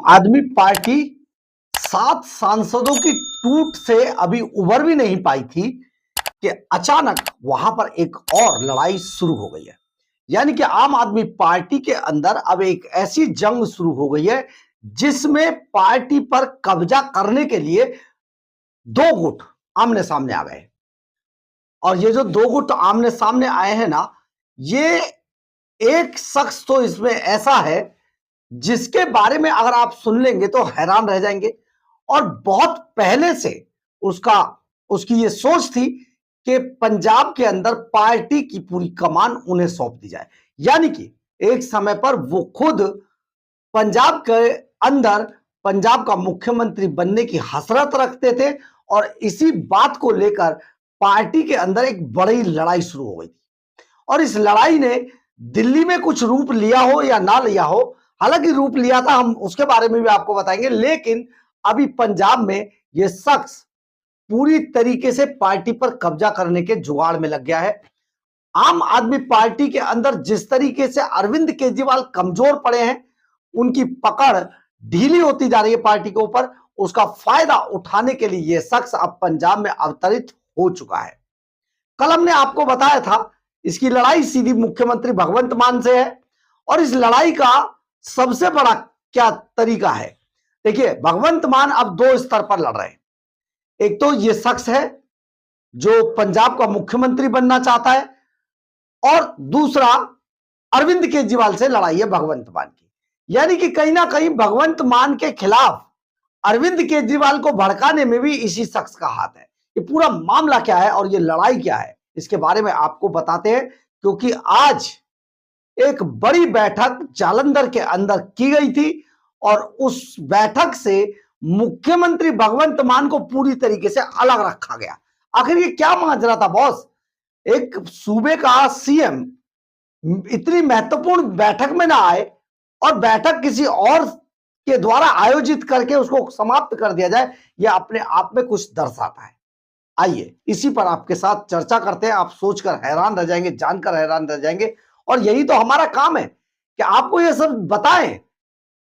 आदमी पार्टी 7 सांसदों की टूट से अभी उबर भी नहीं पाई थी कि अचानक वहां पर एक और लड़ाई शुरू हो गई है। यानी कि आम आदमी पार्टी के अंदर अब एक ऐसी जंग शुरू हो गई है जिसमें पार्टी पर कब्जा करने के लिए दो गुट आमने सामने आ गए। और ये जो दो गुट आमने सामने आए हैं ना, ये एक शख्स तो इसमें ऐसा है जिसके बारे में अगर आप सुन लेंगे तो हैरान रह जाएंगे। और बहुत पहले से उसका उसकी ये सोच थी कि पंजाब के अंदर पार्टी की पूरी कमान उन्हें सौंप दी जाए। यानी कि एक समय पर वो खुद पंजाब के अंदर पंजाब का मुख्यमंत्री बनने की हसरत रखते थे और इसी बात को लेकर पार्टी के अंदर एक बड़ी लड़ाई शुरू हो गई थी। और इस लड़ाई ने दिल्ली में कुछ रूप लिया हो या ना लिया हो, हालांकि रूप लिया था, हम उसके बारे में भी आपको बताएंगे, लेकिन अभी पंजाब में यह शख्स पूरी तरीके से पार्टी पर कब्जा करने के जुगाड़ में लग गया है। आम आदमी पार्टी के अंदर जिस तरीके से अरविंद केजरीवाल कमजोर पड़े हैं, उनकी पकड़ ढीली होती जा रही है पार्टी के ऊपर, उसका फायदा उठाने के लिए यह शख्स अब पंजाब में अवतरित हो चुका है। कल हमने आपको बताया था इसकी लड़ाई सीधी मुख्यमंत्री भगवंत मान से है। और इस लड़ाई का सबसे बड़ा क्या तरीका है, देखिए, भगवंत मान अब दो स्तर पर लड़ रहे हैं। एक तो ये शख्स है जो पंजाब का मुख्यमंत्री बनना चाहता है, और दूसरा अरविंद केजरीवाल से लड़ाई है भगवंत मान की। यानी कि कहीं ना कहीं भगवंत मान के खिलाफ अरविंद केजरीवाल को भड़काने में भी इसी शख्स का हाथ है। ये पूरा मामला क्या है और ये लड़ाई क्या है, इसके बारे में आपको बताते हैं, क्योंकि आज एक बड़ी बैठक जालंधर के अंदर की गई थी और उस बैठक से मुख्यमंत्री भगवंत मान को पूरी तरीके से अलग रखा गया। आखिर ये क्या माजरा था बॉस? एक सूबे का सीएम इतनी महत्वपूर्ण बैठक में ना आए और बैठक किसी और के द्वारा आयोजित करके उसको समाप्त कर दिया जाए, यह अपने आप में कुछ दर्शाता है। आइए इसी पर आपके साथ चर्चा करते हैं। आप सोचकर हैरान रह जाएंगे, जानकर हैरान रह जाएंगे, और यही तो हमारा काम है कि आपको यह सब बताएं।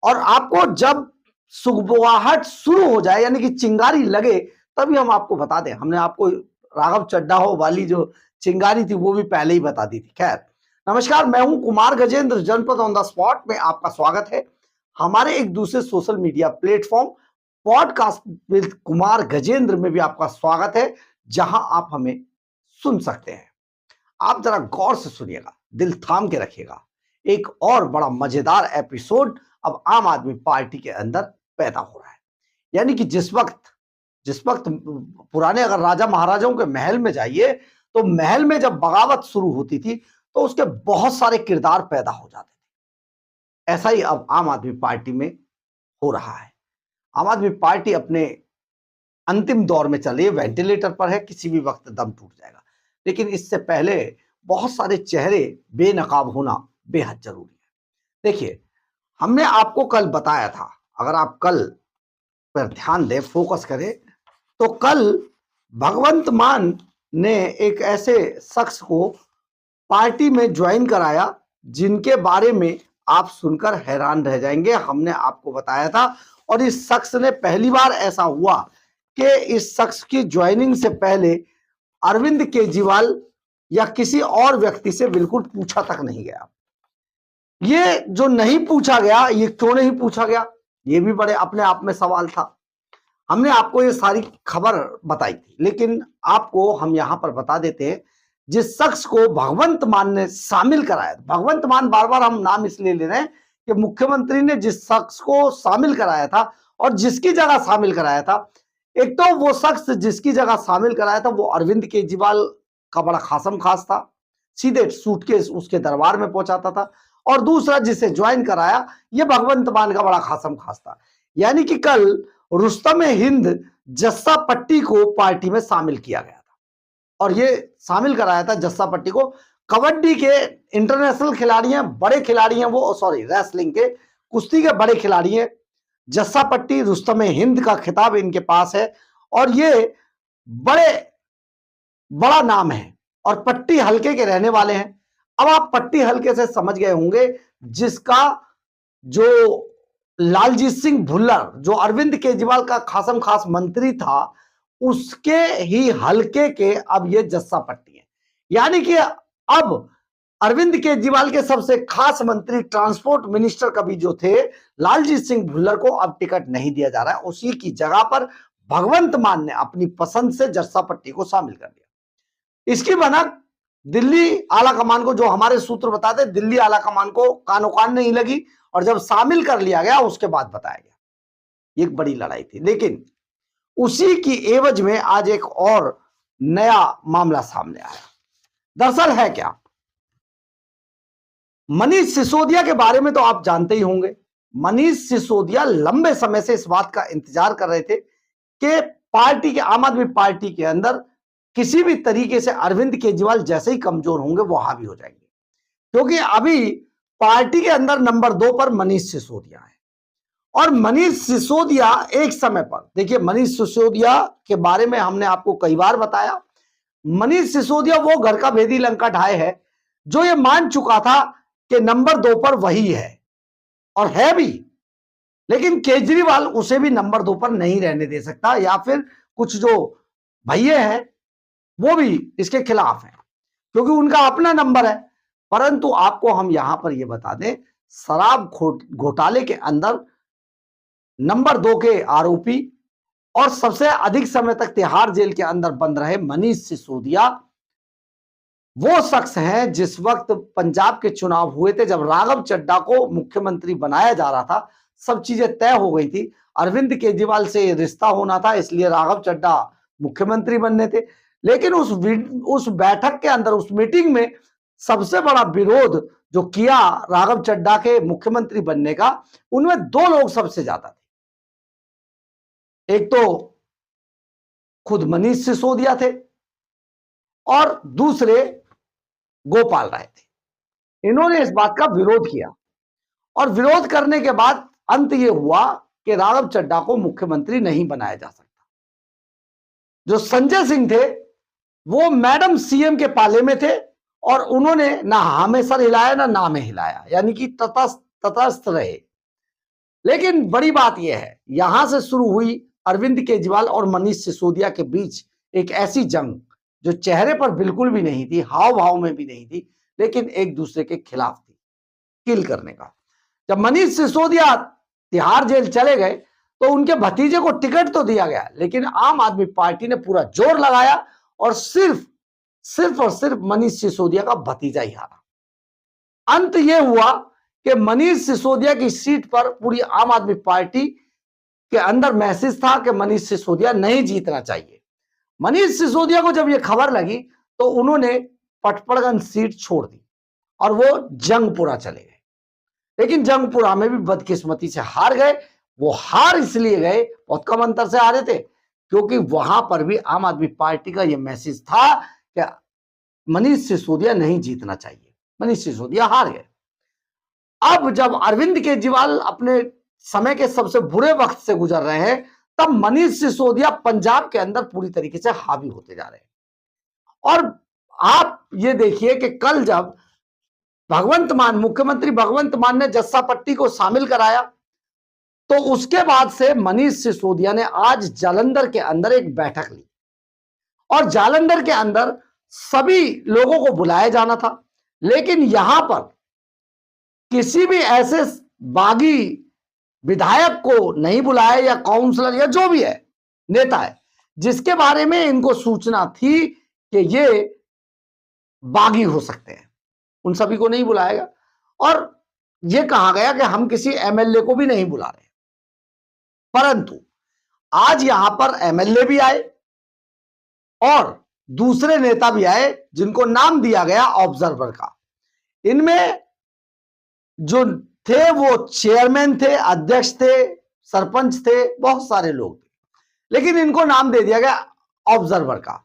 और आपको जब सुगबुगाहट शुरू हो जाए, यानी कि चिंगारी लगे, तभी हम आपको बता दें। हमने आपको राघव चड्ढा हो वाली जो चिंगारी थी वो भी पहले ही बता दी थी। खैर, नमस्कार, मैं हूं कुमार गजेंद्र, जनपद ऑन द स्पॉट में आपका स्वागत है। हमारे एक दूसरे social media platform podcast with Kumar Gajendra में भी आपका स्वागत है, जहां आप हमें सुन सकते हैं। आप जरा गौर से सुनिएगा, दिल थाम के रखिएगा। एक और बड़ा मजेदार एपिसोड अब आम आदमी पार्टी के अंदर पैदा हो रहा है। यानी कि जिस वक्त पुराने अगर राजा महाराजाओं के महल में जाइए, तो महल में जब बगावत शुरू होती थी तो उसके बहुत सारे किरदार पैदा हो जाते थे। ऐसा ही अब आम आदमी पार्टी में हो रहा है। आम आदमी पार्टी अपने अंतिम दौर में चल रही है, वेंटिलेटर पर है, किसी भी वक्त दम टूट जाएगा। लेकिन इससे पहले बहुत सारे चेहरे बेनकाब होना बेहद जरूरी है। देखिए, हमने आपको कल बताया था, अगर आप कल पर ध्यान दें, फोकस करें, तो कल भगवंत मान ने एक ऐसे शख्स को पार्टी में ज्वाइन कराया जिनके बारे में आप सुनकर हैरान रह जाएंगे। हमने आपको बताया था, और इस शख्स ने पहली बार ऐसा हुआ कि इस शख्स की ज्वाइनिंग से पहले अरविंद केजरीवाल या किसी और व्यक्ति से बिल्कुल पूछा तक नहीं गया। ये जो नहीं पूछा गया, ये क्यों नहीं पूछा गया, ये भी बड़े अपने आप में सवाल था। हमने आपको ये सारी खबर बताई थी, लेकिन आपको हम यहां पर बता देते हैं, जिस शख्स को भगवंत मान ने शामिल कराया, भगवंत मान बार बार हम नाम इसलिए ले रहे हैं कि मुख्यमंत्री ने जिस शख्स को शामिल कराया था और जिसकी जगह शामिल कराया था, एक तो वो शख्स जिसकी जगह शामिल कराया था वो अरविंद केजरीवाल का बड़ा खासम खास था, सीधे सूटकेस उसके दरबार में पहुंचाता था। और दूसरा जिसे ज्वाइन कराया, ये भगवंत मान का बड़ा खासम खास था। यानी कि कल रुस्तम हिंद जस्सा पट्टी को पार्टी में शामिल किया गया था, और ये शामिल कराया था जस्सा पट्टी को। कबड्डी के इंटरनेशनल खिलाड़ी हैं, बड़े खिलाड़ी हैं वो, सॉरी, रेसलिंग के, कुश्ती के बड़े खिलाड़ी हैं। जस्सा पट्टी, रुस्तम हिंद का खिताब इनके पास है, और ये बड़ा नाम है, और पट्टी हल्के के रहने वाले हैं। अब आप पट्टी हल्के से समझ गए होंगे, जिसका जो लालजीत सिंह भुल्लर जो अरविंद केजरीवाल का खासम खास मंत्री था, उसके ही हलके के अब ये जस्सा पट्टी है। यानी कि अब अरविंद केजरीवाल के सबसे खास मंत्री ट्रांसपोर्ट मिनिस्टर कभी जो थे लालजीत सिंह भुल्लर को अब टिकट नहीं दिया जा रहा है। उसी की जगह पर भगवंत मान ने अपनी पसंद से जस्सा पट्टी को शामिल कर दिया। इसकी भनक दिल्ली आला कमान को, जो हमारे सूत्र बताते, दिल्ली आला कमान को कानो कान नहीं लगी और जब शामिल कर लिया गया उसके बाद बताया गया। एक बड़ी लड़ाई थी। लेकिन उसी की एवज में आज एक और नया मामला सामने आया। दरअसल है क्या, मनीष सिसोदिया के बारे में तो आप जानते ही होंगे। मनीष सिसोदिया लंबे समय से इस बात का इंतजार कर रहे थे कि पार्टी के, आम आदमी पार्टी के अंदर किसी भी तरीके से अरविंद केजरीवाल जैसे ही कमजोर होंगे वो हावी हो जाएंगे, क्योंकि अभी पार्टी के अंदर नंबर 2 पर मनीष सिसोदिया है। और मनीष सिसोदिया एक समय पर, देखिए मनीष सिसोदिया के बारे में हमने आपको कई बार बताया, मनीष सिसोदिया वो घर का भेदी लंका ढाए है जो ये मान चुका था कि नंबर 2 पर वही है और है भी। लेकिन केजरीवाल उसे भी नंबर 2 पर नहीं रहने दे सकता, या फिर कुछ जो भैये हैं वो भी इसके खिलाफ हैं, क्योंकि उनका अपना नंबर है। परंतु आपको हम यहां पर यह बता दें, शराब घोटाले के अंदर नंबर 2 के आरोपी और सबसे अधिक समय तक तिहाड़ जेल के अंदर बंद रहे मनीष सिसोदिया वो शख्स हैं जिस वक्त पंजाब के चुनाव हुए थे, जब राघव चड्ढा को मुख्यमंत्री बनाया जा रहा था, सब चीजें तय हो गई थी, अरविंद केजरीवाल से रिश्ता होना था, इसलिए राघव चड्ढा मुख्यमंत्री बनने थे। लेकिन उस बैठक के अंदर, उस मीटिंग में सबसे बड़ा विरोध जो किया राघव चड्ढा के मुख्यमंत्री बनने का, उनमें 2 लोग सबसे ज्यादा थे। एक तो खुद मनीष सिसोदिया थे और दूसरे गोपाल राय थे। इन्होंने इस बात का विरोध किया और विरोध करने के बाद अंत यह हुआ कि राघव चड्ढा को मुख्यमंत्री नहीं बनाया जा सकता। जो संजय सिंह थे वो मैडम सीएम के पाले में थे और उन्होंने ना हाँ में सर हिलाया ना ना में हिलाया, यानी कि तटस्थ रहे। लेकिन बड़ी बात यह है, यहां से शुरू हुई अरविंद केजरीवाल और मनीष सिसोदिया के बीच एक ऐसी जंग जो चेहरे पर बिल्कुल भी नहीं थी, हाव भाव में भी नहीं थी, लेकिन एक दूसरे के खिलाफ थी, किल करने का। जब मनीष सिसोदिया तिहाड़ जेल चले गए तो उनके भतीजे को टिकट तो दिया गया, लेकिन आम आदमी पार्टी ने पूरा जोर लगाया और सिर्फ और सिर्फ मनीष सिसोदिया का भतीजा ही हारा। अंत यह हुआ कि मनीष सिसोदिया की सीट पर पूरी आम आदमी पार्टी के अंदर मैसेज था कि मनीष सिसोदिया नहीं जीतना चाहिए। मनीष सिसोदिया को जब यह खबर लगी तो उन्होंने पटपड़गंज सीट छोड़ दी और वो जंगपुरा चले गए। लेकिन जंगपुरा में भी बदकिस्मती से हार गए। वो हार इसलिए गए, बहुत कम अंतर से हारे थे, क्योंकि वहां पर भी आम आदमी पार्टी का यह मैसेज था कि मनीष सिसोदिया नहीं जीतना चाहिए। मनीष सिसोदिया हार गए। अब जब अरविंद केजरीवाल अपने समय के सबसे बुरे वक्त से गुजर रहे हैं, तब मनीष सिसोदिया पंजाब के अंदर पूरी तरीके से हावी होते जा रहे हैं। और आप ये देखिए कि कल जब मुख्यमंत्री भगवंत मान ने जस्सा पट्टी को शामिल कराया, तो उसके बाद से मनीष सिसोदिया ने आज जालंधर के अंदर एक बैठक ली और जालंधर के अंदर सभी लोगों को बुलाया जाना था, लेकिन यहां पर किसी भी ऐसे बागी विधायक को नहीं बुलाया या काउंसलर या जो भी है नेता है जिसके बारे में इनको सूचना थी कि ये बागी हो सकते हैं, उन सभी को नहीं बुलाएगा। और यह कहा गया कि हम किसी एमएलए को भी नहीं बुला रहे। परंतु आज यहां पर एमएलए भी आए और दूसरे नेता भी आए जिनको नाम दिया गया ऑब्जर्वर का। इनमें जो थे वो चेयरमैन थे, अध्यक्ष थे, सरपंच थे, बहुत सारे लोग थे, लेकिन इनको नाम दे दिया गया ऑब्जर्वर का।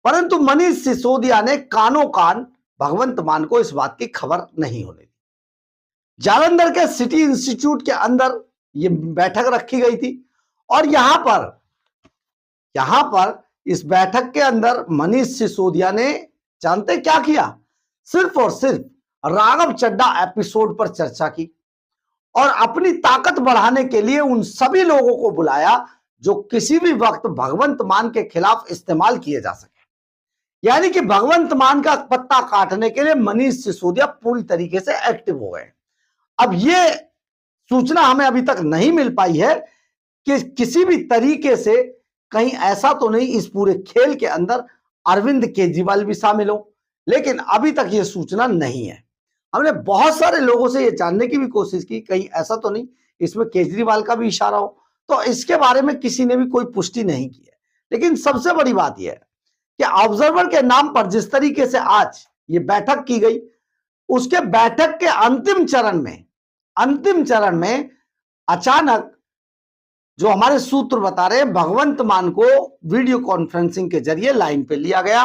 परंतु मनीष सिसोदिया ने कानो कान भगवंत मान को इस बात की खबर नहीं होने दी। जालंधर के सिटी इंस्टीट्यूट के अंदर यह बैठक रखी गई थी और यहां पर इस बैठक के अंदर मनीष सिसोदिया ने जानते क्या किया? सिर्फ और सिर्फ राघव चड्ढा एपिसोड पर चर्चा की और अपनी ताकत बढ़ाने के लिए उन सभी लोगों को बुलाया जो किसी भी वक्त भगवंत मान के खिलाफ इस्तेमाल किए जा सके। यानी कि भगवंत मान का पत्ता काटने के लिए मनीष सिसोदिया पूरी तरीके से एक्टिव हो गए। अब ये सूचना हमें अभी तक नहीं मिल पाई है कि किसी भी तरीके से कहीं ऐसा तो नहीं इस पूरे खेल के अंदर अरविंद केजरीवाल भी शामिल हो, लेकिन अभी तक ये सूचना नहीं है। हमने बहुत सारे लोगों से ये जानने की भी कोशिश की कहीं ऐसा तो नहीं इसमें केजरीवाल का भी इशारा हो, तो इसके बारे में किसी ने भी कोई पुष्टि नहीं की है। लेकिन सबसे बड़ी बात यह है कि ऑब्जर्वर के नाम पर जिस तरीके से आज ये बैठक की गई, उसके बैठक के अंतिम चरण में अचानक जो हमारे सूत्र बता रहे हैं भगवंत मान को वीडियो कॉन्फ्रेंसिंग के जरिए लाइन पे लिया गया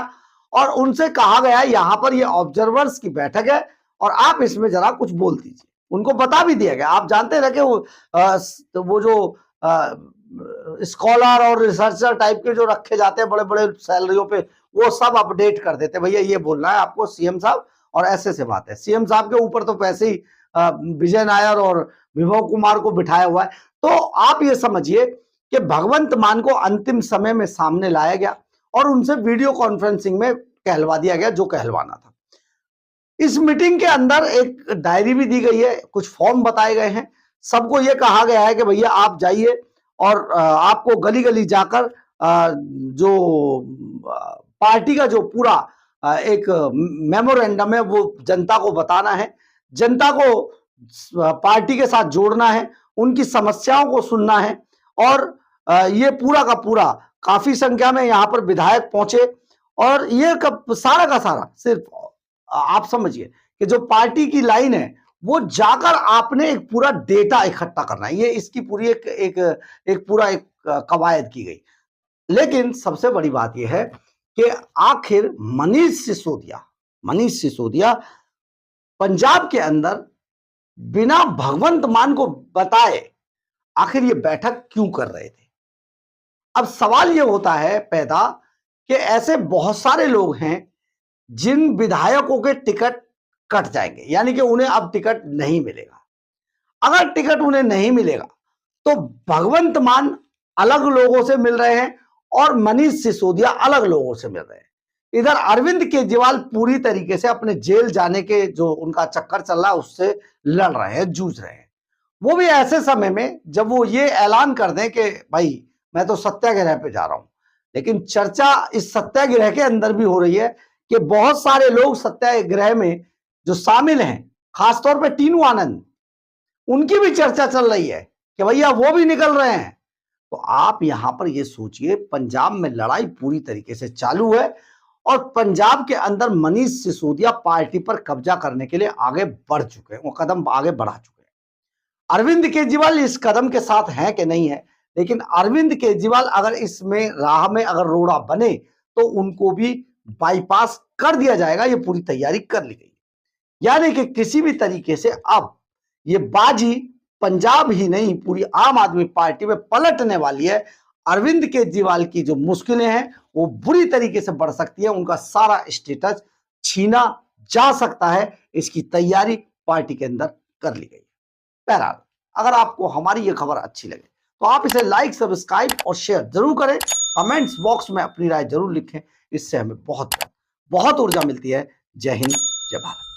और उनसे कहा गया यहां पर ये ऑब्जर्वर्स की बैठक है और आप इसमें जरा कुछ बोल दीजिए। उनको बता भी दिया गया, आप जानते रहे वो जो स्कॉलर और रिसर्चर टाइप के जो रखे जाते हैं बड़े बड़े सैलरियों पे, वो सब अपडेट कर देते, भैया ये बोलना है आपको सीएम साहब, और ऐसे से बात है। सीएम साहब के ऊपर तो पैसे ही विजय नायर और विभव कुमार को बिठाया हुआ है। तो आप ये समझिए कि भगवंत मान को अंतिम समय में सामने लाया गया और उनसे वीडियो कॉन्फ्रेंसिंग में कहलवा दिया गया जो कहलवाना था। इस मीटिंग के अंदर एक डायरी भी दी गई है, कुछ फॉर्म बताए गए हैं, सबको यह कहा गया है कि भैया आप जाइए और आपको गली गली जाकर जो पार्टी का जो पूरा एक मेमोरेंडम है वो जनता को बताना है, जनता को पार्टी के साथ जोड़ना है, उनकी समस्याओं को सुनना है। और ये पूरा का पूरा काफी संख्या में यहाँ पर विधायक पहुंचे और ये सारा का सारा सिर्फ आप समझिए कि जो पार्टी की लाइन है वो जाकर आपने एक पूरा डेटा इकट्ठा करना है, ये इसकी पूरी एक पूरा कवायद की गई। लेकिन सबसे बड़ी बात यह है कि आखिर मनीष सिसोदिया पंजाब के अंदर बिना भगवंत मान को बताए आखिर ये बैठक क्यों कर रहे थे। अब सवाल ये होता है पैदा कि ऐसे बहुत सारे लोग हैं जिन विधायकों के टिकट कट जाएंगे, यानी कि उन्हें अब टिकट नहीं मिलेगा। अगर टिकट उन्हें नहीं मिलेगा तो भगवंत मान अलग लोगों से मिल रहे हैं और मनीष सिसोदिया अलग लोगों से मिल रहे हैं। इधर अरविंद केजरीवाल पूरी तरीके से अपने जेल जाने के जो उनका चक्कर चल रहा है उससे लड़ रहे हैं, जूझ रहे हैं। वो भी ऐसे समय में जब वो ये ऐलान कर दें कि भाई मैं तो सत्याग्रह पे जा रहा हूं। लेकिन चर्चा इस सत्याग्रह के अंदर भी हो रही है कि बहुत सारे लोग सत्याग्रह में जो शामिल हैं, खासतौर पे टीनू आनंद, उनकी भी चर्चा चल रही है कि भैया वो भी निकल रहे हैं। तो आप यहां पर ये सोचिए पंजाब में लड़ाई पूरी तरीके से चालू है और पंजाब के अंदर मनीष सिसोदिया पार्टी पर कब्जा करने के लिए आगे बढ़ चुके हैं, वो कदम आगे बढ़ा चुके हैं। अरविंद केजरीवाल इस कदम के साथ हैं कि नहीं है, लेकिन अरविंद केजरीवाल अगर इसमें राह में अगर रोड़ा बने तो उनको भी बाईपास कर दिया जाएगा, ये पूरी तैयारी कर ली गई। यानी कि किसी भी तरीके से अब ये बाजी पंजाब ही नहीं पूरी आम आदमी पार्टी में पलटने वाली है। अरविंद केजरीवाल की जो मुश्किलें हैं वो बुरी तरीके से बढ़ सकती है, उनका सारा स्टेटस छीना जा सकता है, इसकी तैयारी पार्टी के अंदर कर ली गई। बहरहाल अगर आपको हमारी ये खबर अच्छी लगे तो आप इसे लाइक, सब्सक्राइब और शेयर जरूर करें। कमेंट्स बॉक्स में अपनी राय जरूर लिखें, इससे हमें बहुत बहुत ऊर्जा मिलती है। जय हिंद, जय भारत।